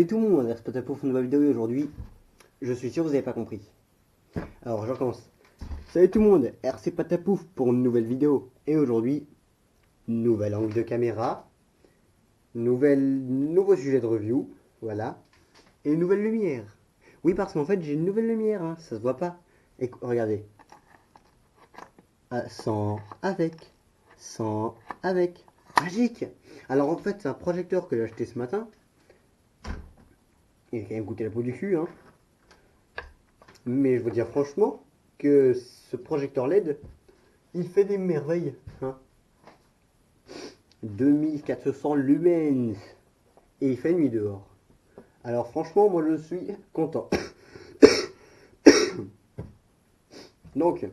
Salut tout le monde, c'est Patapou pour une nouvelle vidéo et aujourd'hui, je suis sûr que vous n'avez pas compris. Alors je recommence. Salut tout le monde, RC Patapouf pour une nouvelle vidéo. Et aujourd'hui, nouvel angle de caméra, nouveau sujet de review, voilà. Et une nouvelle lumière. Oui, parce qu'en fait j'ai une nouvelle lumière, hein, ça se voit pas. Et regardez. Ah, sans, avec. Magique. Alors en fait c'est un projecteur que j'ai acheté ce matin. Il a quand même coûté la peau du cul, hein. Mais je veux dire franchement que ce projecteur LED, il fait des merveilles. Hein. 2400 lumens. Et il fait nuit dehors. Alors franchement, moi je suis content. Donc,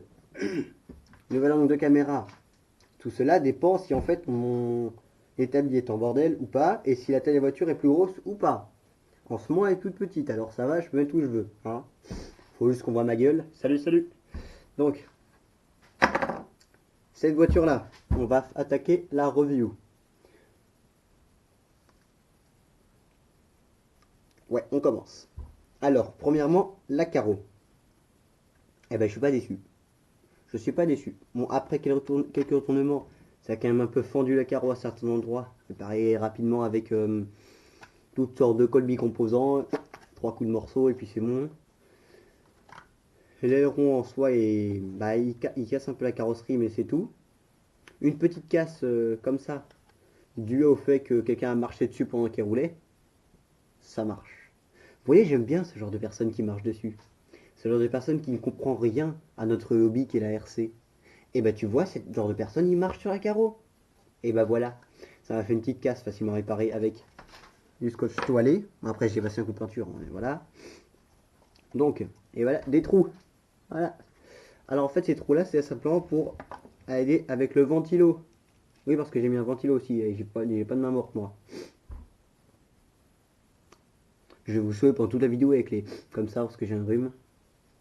nouvel angle de caméra. Tout cela dépend si en fait mon établi est en bordel ou pas. Et si la taille de la voiture est plus grosse ou pas. En ce moment elle est toute petite. Alors ça va, je peux mettre où je veux. Hein. Faut juste qu'on voit ma gueule. Salut, salut. Donc, cette voiture là, on va attaquer la review. Ouais, on commence. Alors, premièrement, la carreau. Eh ben, je suis pas déçu. Je suis pas déçu. Bon, après quelques retournements, ça a quand même un peu fendu la carreau à certains endroits. Réparé rapidement avec toutes sortes de cols bicomposants. 3 coups de morceau et puis c'est bon. L'aileron en soi, bah, il casse un peu la carrosserie, mais c'est tout. Une petite casse comme ça, due au fait que quelqu'un a marché dessus pendant qu'il roulait, ça marche. Vous voyez, j'aime bien ce genre de personnes qui marchent dessus. C'est le genre de personne qui ne comprend rien à notre hobby qui est la RC. Et bah tu vois, ce genre de personne, il marche sur la carreau. Et bah voilà, ça m'a fait une petite casse facilement réparée avec du scotch toilé. Après j'ai passé un coup de peinture, hein, voilà. Donc, et voilà, des trous. Voilà. Alors en fait ces trous là, c'est simplement pour aider avec le ventilo. Oui, parce que j'ai mis un ventilo aussi, et j'ai pas de main morte moi. Je vais vous sauver pendant toute la vidéo avec les comme ça parce que j'ai un rhume.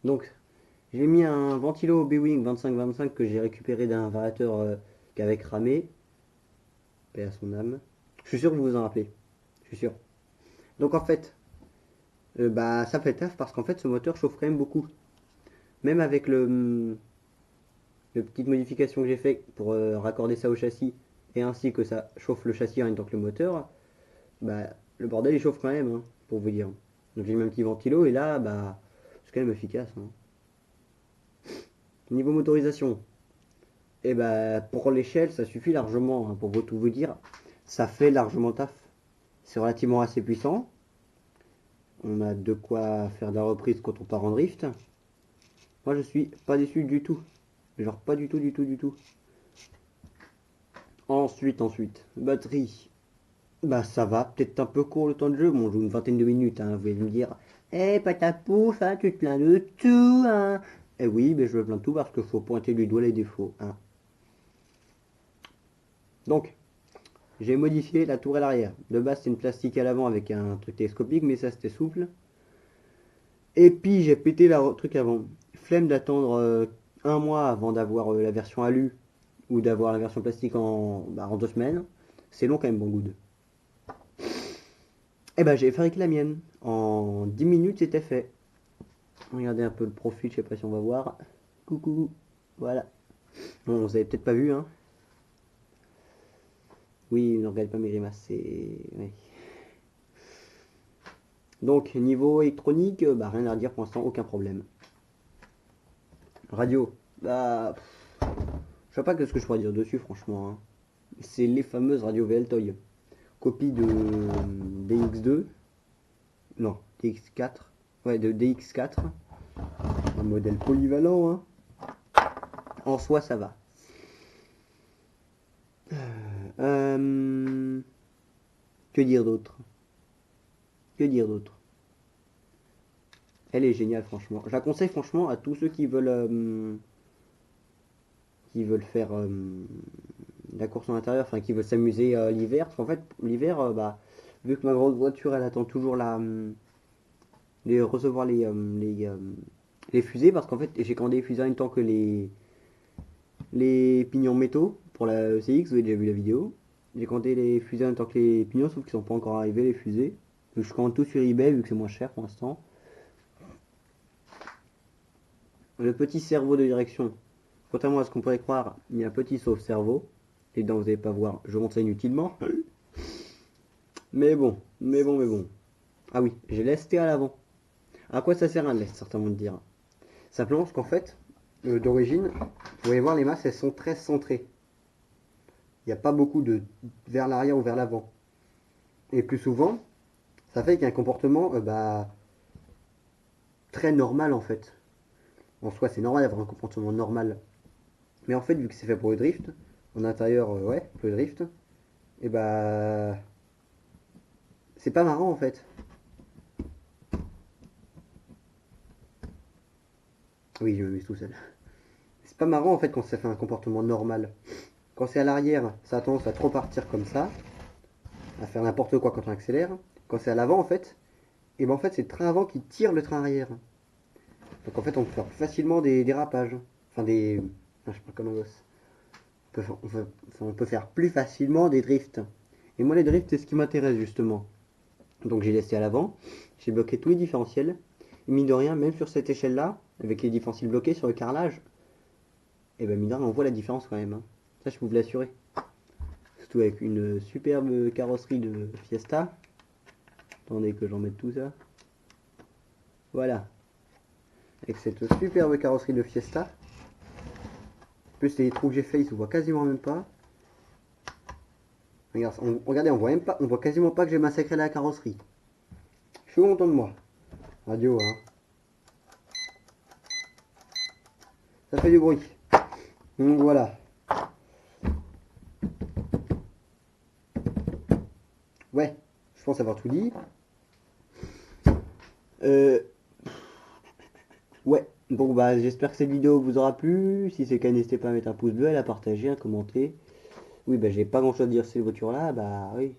Donc j'ai mis un ventilo B-Wing 2525 que j'ai récupéré d'un variateur qui avait cramé. Paix à son âme. Je suis sûr que vous vous en rappelez. Je suis sûr. Donc en fait, bah ça fait taf parce qu'en fait ce moteur chauffe quand même beaucoup. Même avec le petite modification que j'ai fait pour raccorder ça au châssis et ainsi que ça chauffe le châssis en même temps que le moteur, bah le bordel il chauffe quand même, hein, pour vous dire. Donc j'ai mis un petit ventilo et là, bah c'est quand même efficace. Hein. Niveau motorisation, et bah pour l'échelle ça suffit largement, hein, pour tout vous dire. Ça fait largement taf. C'est relativement assez puissant. On a de quoi faire de la reprise quand on part en drift. Moi je suis pas déçu du tout. Genre pas du tout, du tout, du tout. Ensuite, batterie. Bah ça va, peut-être un peu court le temps de jeu. Bon, on joue une vingtaine de minutes, hein. Vous allez me dire, eh patapouf, hein, tu te plains de tout, hein. Eh oui, mais je me plains de tout parce qu'il faut pointer du doigt les défauts, hein. Donc, j'ai modifié la tourelle arrière. De base, c'est une plastique à l'avant avec un truc télescopique, mais ça c'était souple. Et puis j'ai pété le truc avant. Flemme d'attendre un mois avant d'avoir la version alu ou d'avoir la version plastique en 2 semaines. C'est long quand même, bon good. Et ben j'ai fabriqué la mienne. En 10 minutes c'était fait. Regardez un peu le profil, je sais pas si on va voir. Coucou. Voilà. Bon, vous avez peut-être pas vu, hein. Oui, ne regardez pas mes grimaces, c'est. Ouais. Donc niveau électronique, bah rien à dire pour l'instant, aucun problème. Radio, bah. Je sais pas ce que je pourrais dire dessus franchement. Hein. C'est les fameuses radios VLTOY. Copie de DX2. Non, DX4. Ouais, de DX4. Un modèle polyvalent. Hein. En soi, ça va. Que dire d'autre? Que dire d'autre? Elle est géniale, franchement. Je la conseille franchement à tous ceux qui veulent faire la course en intérieur, enfin qui veulent s'amuser l'hiver. Parce qu'en fait, l'hiver, bah, vu que ma grosse voiture, elle attend toujours recevoir les fusées, parce qu'en fait, j'ai commandé les fusées en même temps que les pignons métaux pour la ECX, vous avez déjà vu la vidéo. J'ai commandé les fusées en même temps que les pignons, sauf qu'ils sont pas encore arrivés, les fusées. Je commande tout sur eBay vu que c'est moins cher pour l'instant. Le petit cerveau de direction. Contrairement à ce qu'on pourrait croire, il y a un petit sauve-cerveau. Et dedans, vous n'allez pas voir, je montre ça inutilement. Mais bon. Ah oui, j'ai lesté à l'avant. À quoi ça sert un lest, certains vont me dire. Simplement parce qu'en fait, d'origine, vous pouvez voir les masses, elles sont très centrées. Il n'y a pas beaucoup de vers l'arrière ou vers l'avant. Et plus souvent, ça fait qu'il y a un comportement très normal en fait. En soi, c'est normal d'avoir un comportement normal. Mais en fait, vu que c'est fait pour le drift, en intérieur, ouais, pour le drift, et c'est pas marrant en fait. Oui, je me mets tout seul. C'est pas marrant en fait quand ça fait un comportement normal. Quand c'est à l'arrière, ça a tendance à trop partir comme ça, à faire n'importe quoi quand on accélère. Quand c'est à l'avant en fait, et ben en fait c'est le train avant qui tire le train arrière. Donc en fait on peut faire facilement des dérapages. Enfin des... je sais pas comment on gosse. On peut faire plus facilement des drifts. Et moi les drifts c'est ce qui m'intéresse justement. Donc j'ai laissé à l'avant, j'ai bloqué tous les différentiels. Et mine de rien, même sur cette échelle là, avec les différentiels bloqués sur le carrelage, et ben mine de rien on voit la différence quand même. Hein. Ça je peux vous l'assurer. Surtout avec une superbe carrosserie de Fiesta. Attendez que j'en mette tout ça. Voilà. Avec cette superbe carrosserie de Fiesta. En plus les trous que j'ai fait ils se voient quasiment même pas. Regardez, on voit quasiment pas que j'ai massacré la carrosserie. Je suis content de moi. Radio, hein. Ça fait du bruit. Donc voilà. Ouais, je pense avoir tout dit. Ouais, bon bah j'espère que cette vidéo vous aura plu. Si c'est le cas, n'hésitez pas à mettre un pouce bleu, à la partager, à commenter. Oui, bah j'ai pas grand chose à dire sur ces voitures là, bah oui.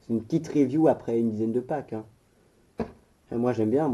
C'est une petite review après une dizaine de packs. Hein. Moi j'aime bien.